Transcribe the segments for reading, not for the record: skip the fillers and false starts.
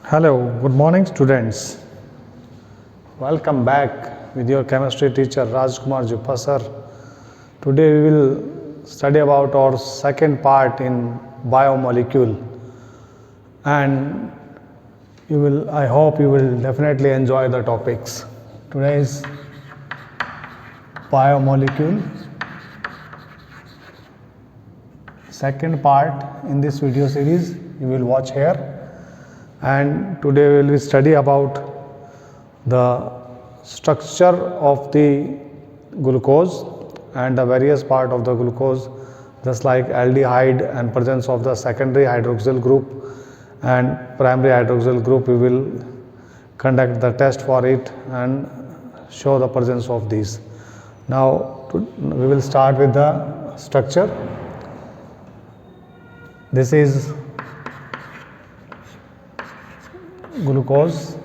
Hello, good morning students. Welcome back with your chemistry teacher Rajkumar Juppa sir. Today we will study about our second part in biomolecule, and I hope you will definitely enjoy the topics. Today is biomolecule, second part in this video series you will watch here. And today we will study about the structure of the glucose and the various part of the glucose, just like aldehyde and presence of the secondary hydroxyl group and primary hydroxyl group. We will conduct the test for it and show the presence of these. Now we will start with the structure. This is glucose.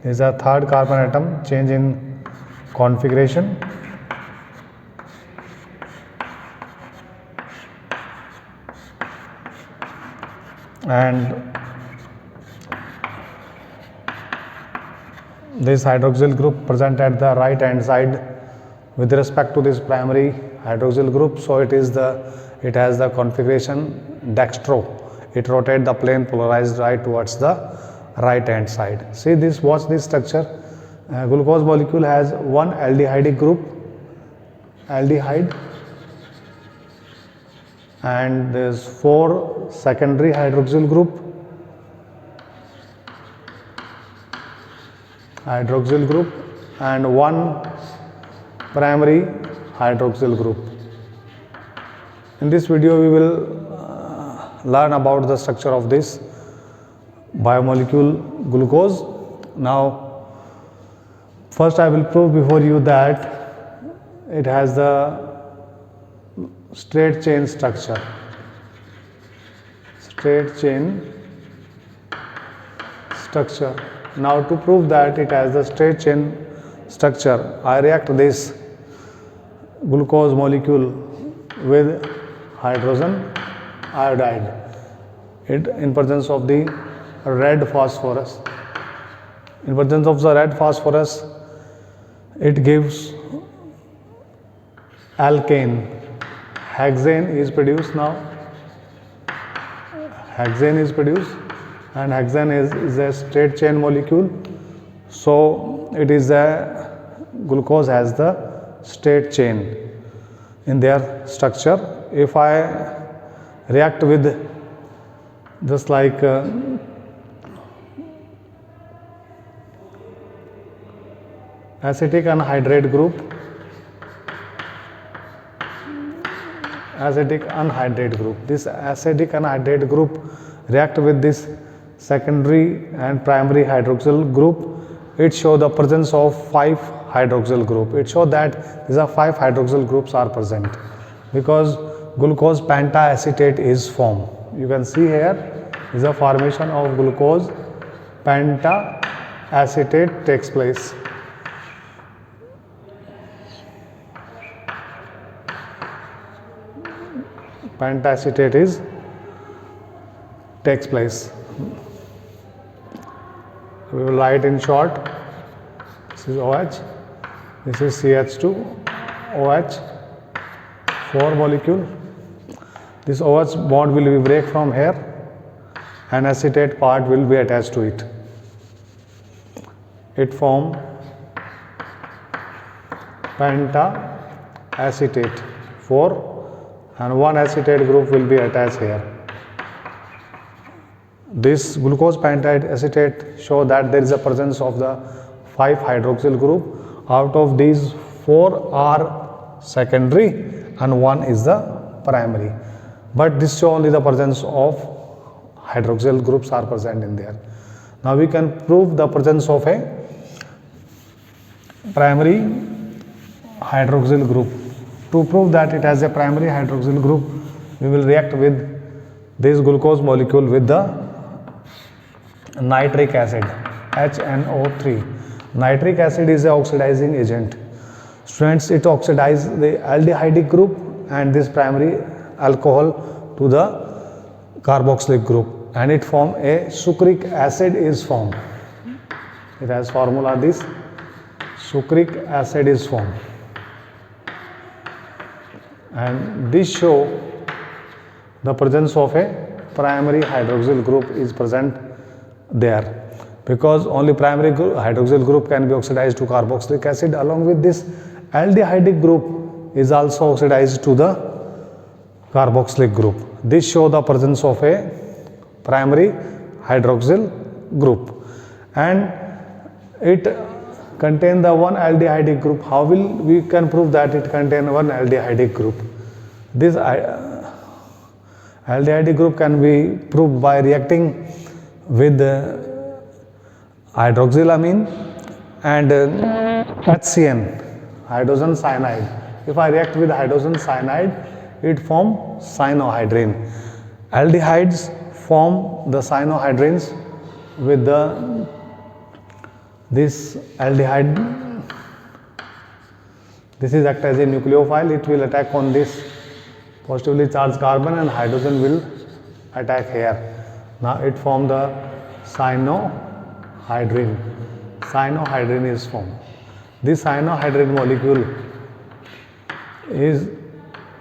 There is a third carbon atom, change in configuration. And this hydroxyl group present at the right hand side with respect to this primary hydroxyl group. So it has the configuration dextro. It rotates the plane polarized right towards the right hand side. See this, watch this structure. Glucose molecule has one aldehydic group, aldehyde, and there is 4 secondary hydroxyl group, and 1 primary hydroxyl group. In this video we will learn about the structure of this biomolecule glucose. Now first I will prove before you that it has the straight chain structure. Now to prove that it has the straight chain structure, I react this glucose molecule with hydrogen iodide in presence of the red phosphorus. In presence of the red phosphorus, it gives alkane. Hexane is produced now. Hexane is produced, and hexane is a straight chain molecule. So it is a glucose has the straight chain in their structure. If I react with just like acetic anhydrate group, this acetic anhydrate group react with this secondary and primary hydroxyl group, it show the presence of 5 hydroxyl group. It show that these are 5 hydroxyl groups are present because glucose pentacetate is formed. You can see here is a formation of glucose pentacetate takes place. Pentacetate takes place. We will write in short. This is OH. This is CH2, OH, 4 molecule. This OH bond will be break from here, and acetate part will be attached to it. It form pentacetate 4, and 1 acetate group will be attached here. This glucose pentacetate show that there is a presence of the 5 hydroxyl group. Out of these 4 are secondary and 1 is the primary. But this show only the presence of hydroxyl groups are present in there. Now we can prove the presence of a primary hydroxyl group. To prove that it has a primary hydroxyl group, we will react with this glucose molecule with the nitric acid, HNO3. Nitric acid is an oxidizing agent. Students, it oxidizes the aldehydic group and this primary alcohol to the carboxylic group and it form a sucric acid is formed. It has formula this sucric acid is formed, and this show the presence of a primary hydroxyl group is present there, because only primary hydroxyl group can be oxidized to carboxylic acid. Along with this, aldehydic group is also oxidized to the carboxylic group. This show the presence of a primary hydroxyl group, and it contain the one aldehydic group. How will we can prove that it contain one aldehydic group? This aldehydic group can be proved by reacting with hydroxylamine and HCN, hydrogen cyanide. If I react with hydrogen cyanide, it form cyanohydrin. Aldehydes form the cyanohydrins with this aldehyde. This is act as a nucleophile. It will attack on this positively charged carbon and hydrogen will attack here. Now it form the cyanohydrin. Cyanohydrin is formed. This cyanohydrin molecule is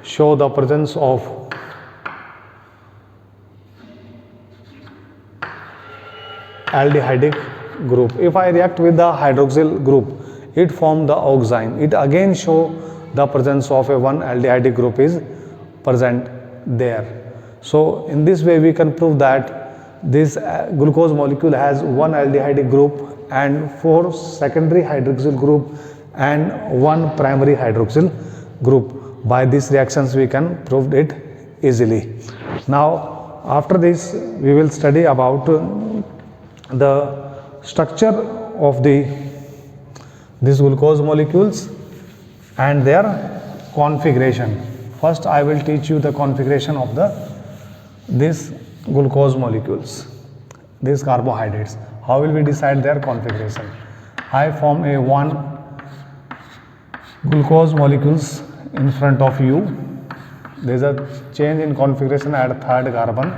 show the presence of aldehydic group. If I react with the hydroxyl group, it form the oxime. It again show the presence of a one aldehydic group is present there. So in this way we can prove that this glucose molecule has one aldehydic group and 4 secondary hydroxyl group and 1 primary hydroxyl group. By these reactions we can prove it easily. Now after this we will study about the structure of these glucose molecules and their configuration. First I will teach you the configuration of these glucose molecules, these carbohydrates. How will we decide their configuration? I form a one glucose molecules in front of you. There is a change in configuration at third carbon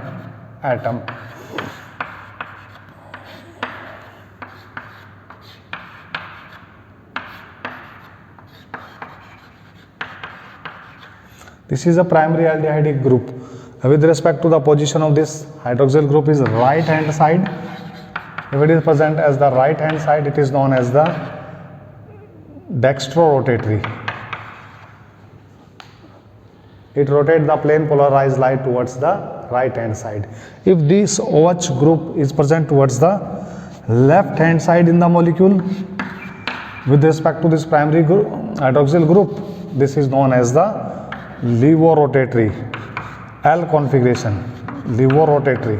atom. This is a primary aldehydic group. With respect to the position of this hydroxyl group is right hand side. If it is present as the right hand side, it is known as the dextrorotatory. It rotates the plane polarized light towards the right hand side. If this OH group is present towards the left hand side in the molecule, with respect to this primary hydroxyl group, this is known as the levorotatory, L configuration, levorotatory.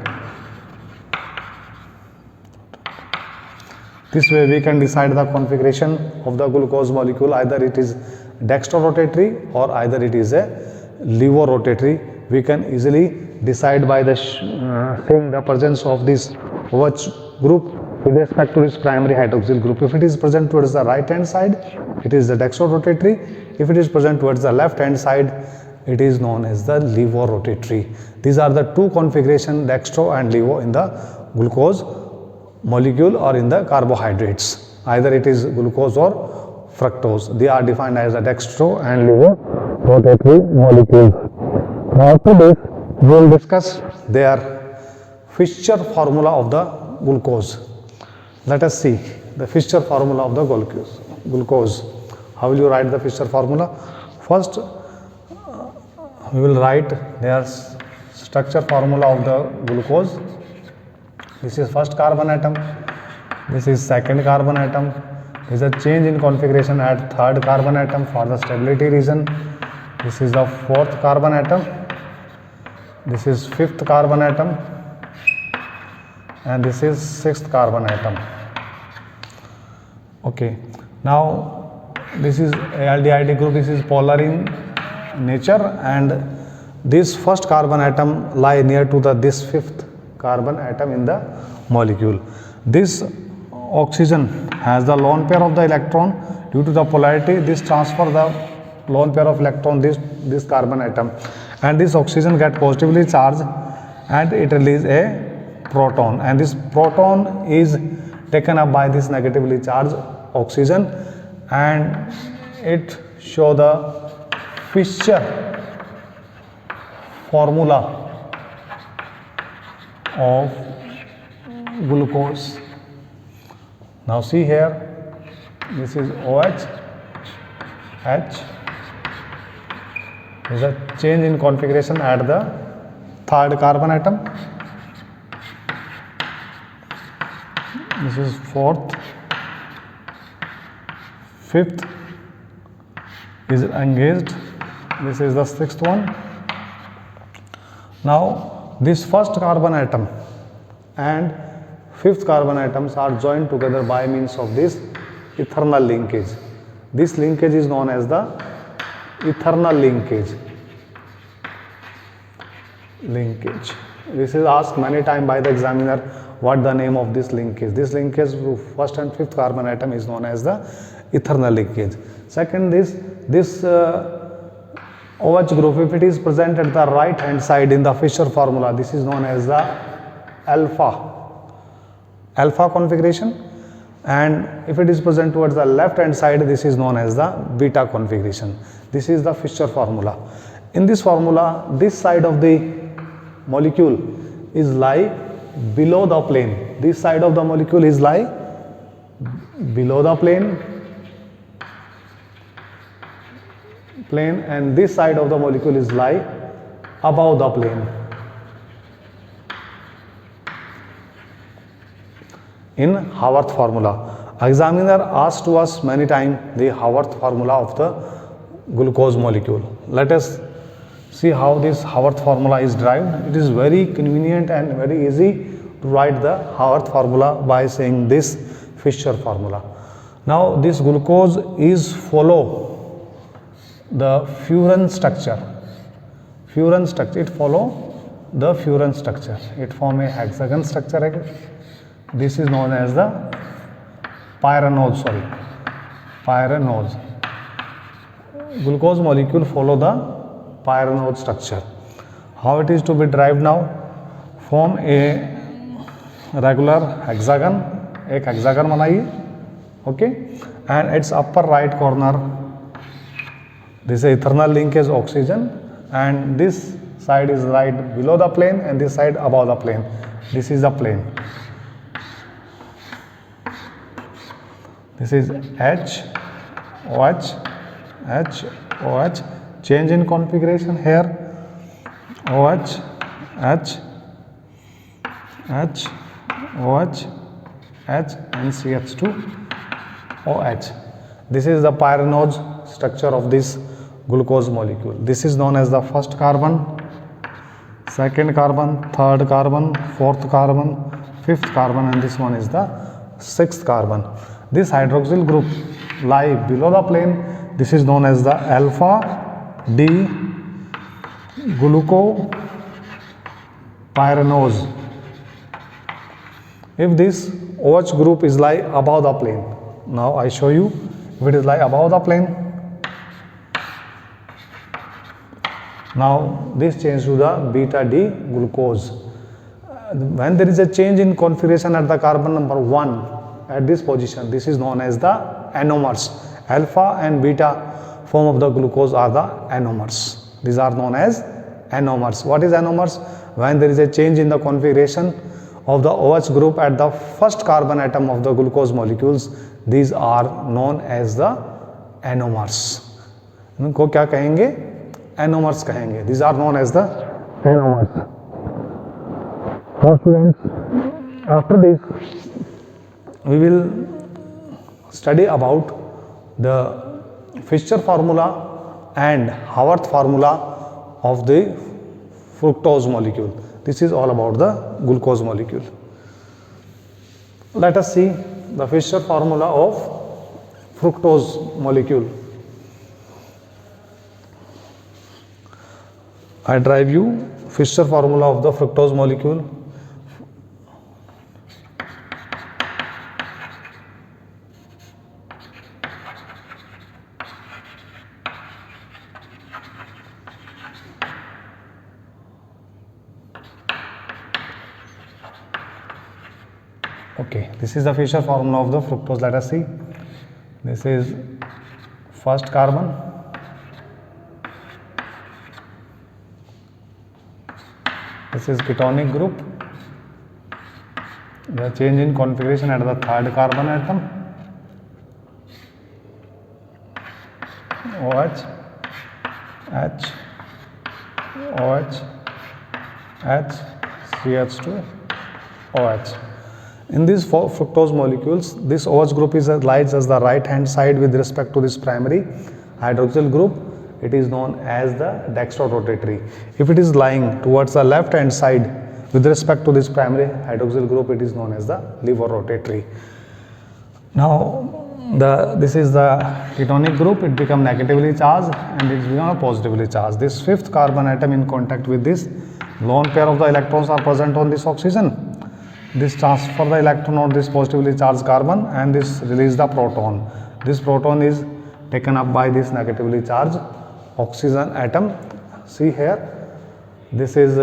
This way we can decide the configuration of the glucose molecule, either it is dextrorotatory or either it is a levorotatory. We can easily decide by the seeing the presence of this OH group with respect to its primary hydroxyl group. If it is present towards the right hand side, it is the dextrorotatory. If it is present towards the left hand side, it is known as the levorotatory. These are the two configurations, dextro and levo, in the glucose molecule or in the carbohydrates. Either it is glucose or fructose. They are defined as the dextro and levorotatory molecules. Now after this, we will discuss their Fischer formula of the glucose. Let us see the Fischer formula of the glucose. How will you write the Fischer formula? First, we will write their structure formula of the glucose. This is first carbon atom. This is second carbon atom. There is a change in configuration at third carbon atom for the stability reason. This is the fourth carbon atom. This is fifth carbon atom. And this is sixth carbon atom. Okay. Now this is aldehydic group. This is polar in nature, and this first carbon atom lie near to this fifth carbon atom in the molecule. This oxygen has the lone pair of the electron. Due to the polarity, this transfer the lone pair of electron this carbon atom, and this oxygen get positively charged and it release a proton, and this proton is taken up by this negatively charged oxygen and it show the Fischer formula of glucose. Now see here, this is OH, H is a change in configuration at the third carbon atom. This is fourth, fifth is engaged, this is the sixth one. Now this first carbon atom and fifth carbon atoms are joined together by means of this eternal linkage. This linkage is known as the eternal linkage. This is asked many times by the examiner, what the name of this linkage. This linkage to first and fifth carbon atom is known as the eternal linkage. Second, this OH group, if it is present at the right hand side in the Fischer formula, this is known as the alpha configuration, and if it is present towards the left hand side, this is known as the beta configuration. This is the Fischer formula. In this formula, this side of the molecule is lie below the plane. This side of the molecule is lie below the plane, and this side of the molecule is lie above the plane. In Haworth formula, examiner asked to us many times the Haworth formula of the glucose molecule. Let us see how this Haworth formula is derived. It is very convenient and very easy to write the Haworth formula by saying this Fischer formula. Now this glucose is follow the furan structure. It follow the furan structure. It form a hexagon structure. This is known as the pyranose. Glucose molecule follow the pyranose structure. How it is to be derived now? Form a regular hexagon. एक hexagon बनाइए, okay, and its upper right corner, this is eternal linkage oxygen, and this side is right below the plane and this side above the plane. This is the plane. This is H, OH, H, OH. Change in configuration here. OH, H, H, OH, H, and CH2, OH. This is the pyranose structure of this glucose molecule. This is known as the first carbon, second carbon, third carbon, fourth carbon, fifth carbon, and this one is the sixth carbon. This hydroxyl group lie below the plane. This is known as the alpha D glucopyranose. If this OH group is lie above the plane, now I show you. If it is lie above the plane, now this change to the beta D glucose. When there is a change in configuration at the carbon number 1 at this position, this is known as the anomers. Alpha and beta form of the glucose are the anomers. These are known as anomers. What is anomers? When there is a change in the configuration of the OH group at the first carbon atom of the glucose molecules, these are known as the anomers. इनको क्या कहेंगे? Anomers कहेंगे. These are known as the anomers. So students, after this we will study about the Fischer formula and Haworth formula of the fructose molecule. This is all about the glucose molecule. Let us see the Fischer formula of fructose molecule. I drive you Fischer formula of the fructose molecule. Okay, this is the Fischer formula of the fructose. Let us see. This is first carbon, this is ketonic group, the change in configuration at the third carbon atom, OH, H, OH, H, CH2, OH. In these four fructose molecules, this OH group lies as the right hand side with respect to this primary hydroxyl group. It is known as the dextrorotatory. If it is lying towards the left hand side with respect to this primary hydroxyl group, it is known as the levorotatory. Now, this is the ketonic group. It becomes negatively charged and it becomes positively charged. This fifth carbon atom in contact with this lone pair of the electrons are present on this oxygen. This transfer the electron on this positively charged carbon and this release the proton. This proton is taken up by this negatively charged oxygen atom. See here, this is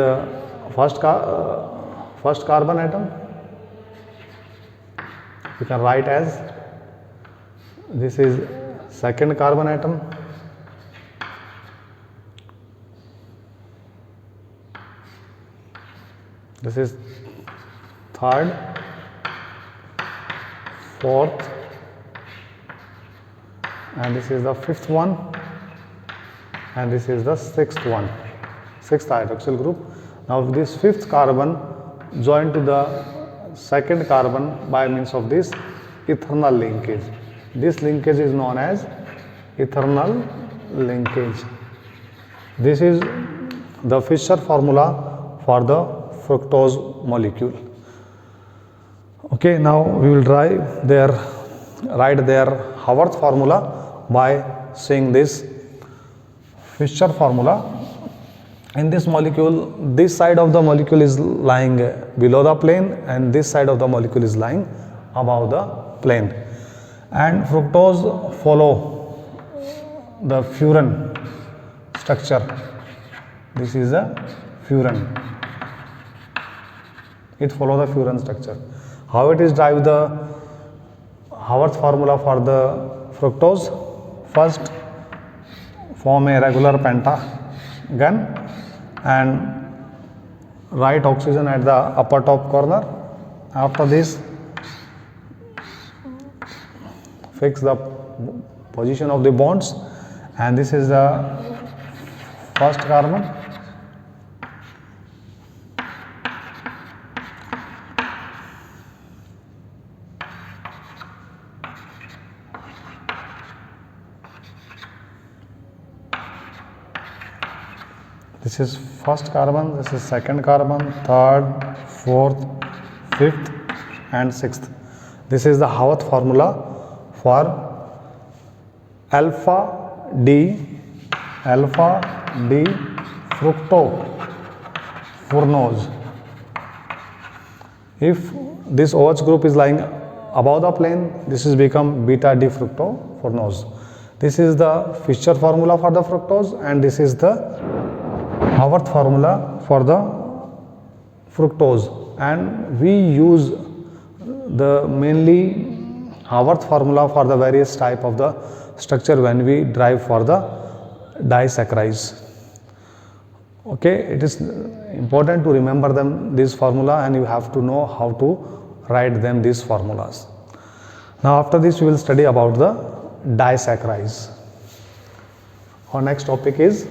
first carbon atom. You can write as, this is second carbon atom. This is third, fourth, and this is the fifth one, and this is the sixth one, sixth hydroxyl group. Now this fifth carbon joined to the second carbon by means of this eternal linkage. This linkage is known as eternal linkage. This is the Fischer formula for the fructose molecule. Okay, now we will write their Haworth formula by seeing this Fischer formula. In this molecule, this side of the molecule is lying below the plane and this side of the molecule is lying above the plane. And fructose follow the furan structure. This is a furan. It follows the furan structure. How it is derived the Haworth formula for the fructose? First, form a regular pentagon and write oxygen at the upper top corner. After this, fix the position of the bonds, and this is the first carbon. This is first carbon, this is second carbon, third, fourth, fifth and sixth. This is the Haworth formula for alpha D fructofurnose. If this OH group is lying above the plane, this is become beta D fructofurnose. This is the Fischer formula for the fructose and this is the Haworth formula for the fructose, and we use the mainly Haworth formula for the various type of the structure when we derive for the disaccharides. Okay, it is important to remember this formula and you have to know how to write these formulas. Now after this we will study about the disaccharides. Our next topic is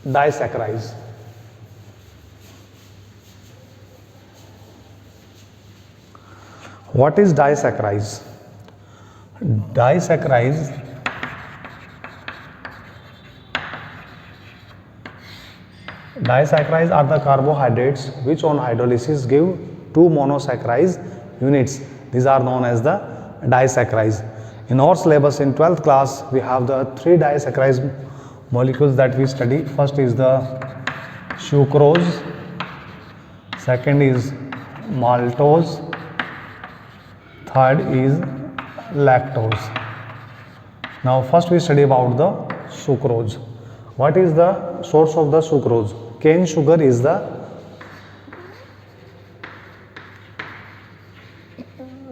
disaccharides. What is disaccharides? Disaccharides are the carbohydrates which on hydrolysis give two monosaccharide units. These are known as the disaccharides. In our syllabus in 12th class we have the three disaccharide molecules that we study. First is the sucrose, second is maltose, third is lactose. Now first we study about the sucrose. What is the source of the sucrose? Cane sugar is the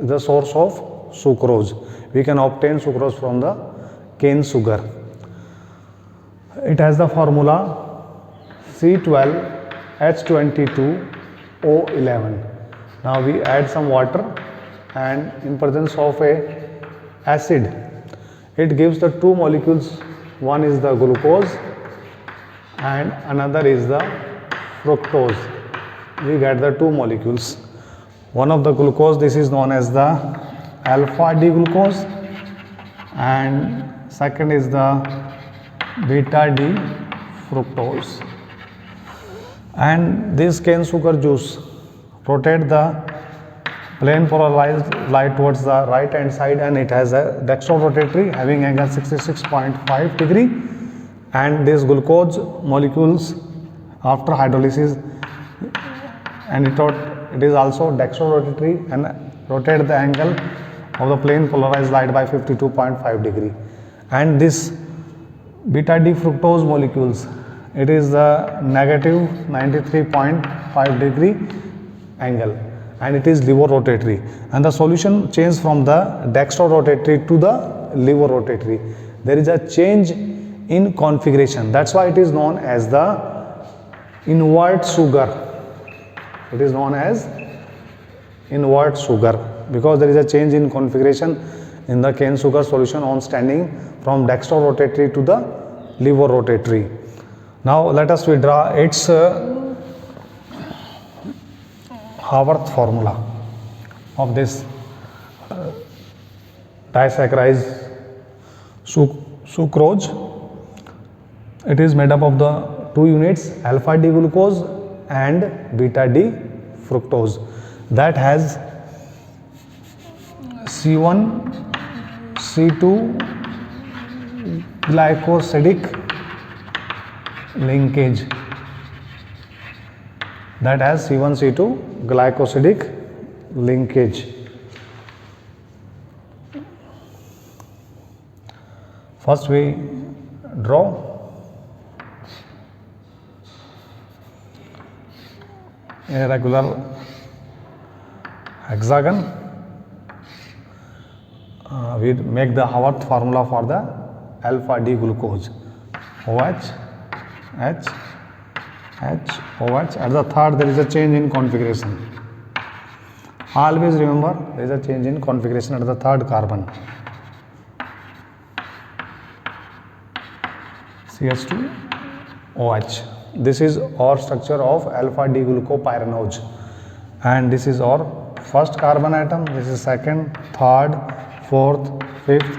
the source of sucrose. We can obtain sucrose from the cane sugar. It has the formula C12H22O11. Now we add some water, and in presence of a acid, it gives the two molecules. One is the glucose and another is the fructose. We get the two molecules. One of the glucose, this is known as the alpha D glucose, and second is the beta D fructose. And this cane sugar juice rotate the plane polarized light towards the right hand side, and it has a dextrorotatory having angle 66.5 degree, and these glucose molecules after hydrolysis, and it is also dextrorotatory and rotate the angle of the plane polarized light by 52.5 degree. And this beta D fructose molecules, it is the negative 93.5 degree angle, and it is levorotatory, and the solution changes from the dextrorotatory to the levorotatory. There is a change in configuration. That's why it is known as the invert sugar. It is known as invert sugar because there is a change in configuration in the cane sugar solution on standing from dextrorotatory to the levorotatory. Now let us withdraw its Haworth formula of this disaccharized sucrose. It is made up of the two units, alpha D glucose and beta D fructose, that has C1 C2 glycosidic linkage, that has C1 C2 glycosidic linkage. First we draw a regular hexagon. We make the Haworth formula for the alpha D glucose, OH, H, H, OH. At the third there is a change in configuration. Always remember there is a change in configuration at the third carbon. CH2OH. This is our structure of alpha D glucopyranose, and this is our first carbon atom. This is second, third, fourth, fifth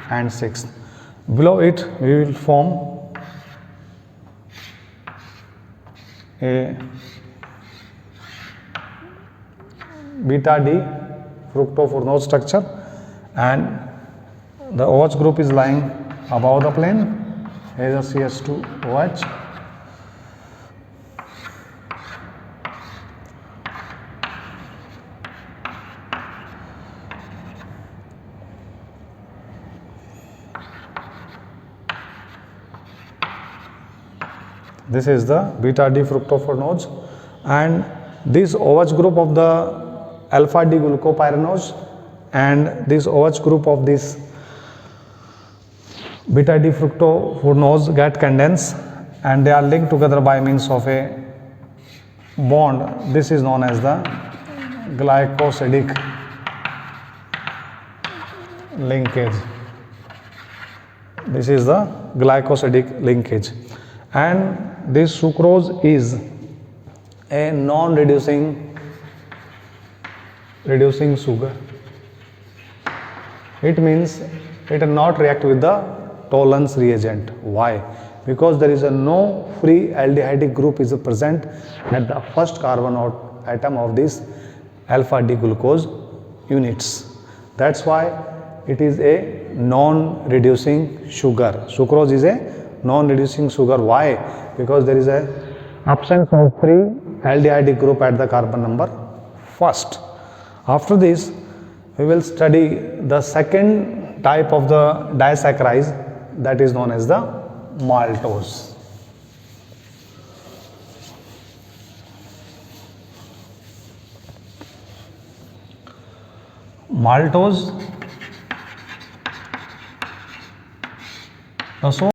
and sixth. Below it we will form a beta D fructofuronose structure, and the OH group is lying above the plane. Here is a CH2OH. This is the beta D fructofuronose, and this OH group of the alpha D glucopyranose and this OH group of this beta D fructofuronose get condensed, and they are linked together by means of a bond. This is known as the glycosidic linkage. This is the glycosidic linkage, and this sucrose is a non-reducing sugar. It means it will not react with the Tollens reagent. Why? Because there is a no free aldehydic group is present at the first carbon atom of this alpha D glucose units. That's why it is a non-reducing sugar. Sucrose is a non-reducing sugar. Why? Because there is a absence of free aldehydic group at the carbon number first. After this, we will study the second type of the disaccharide, that is known as the maltose. maltose, the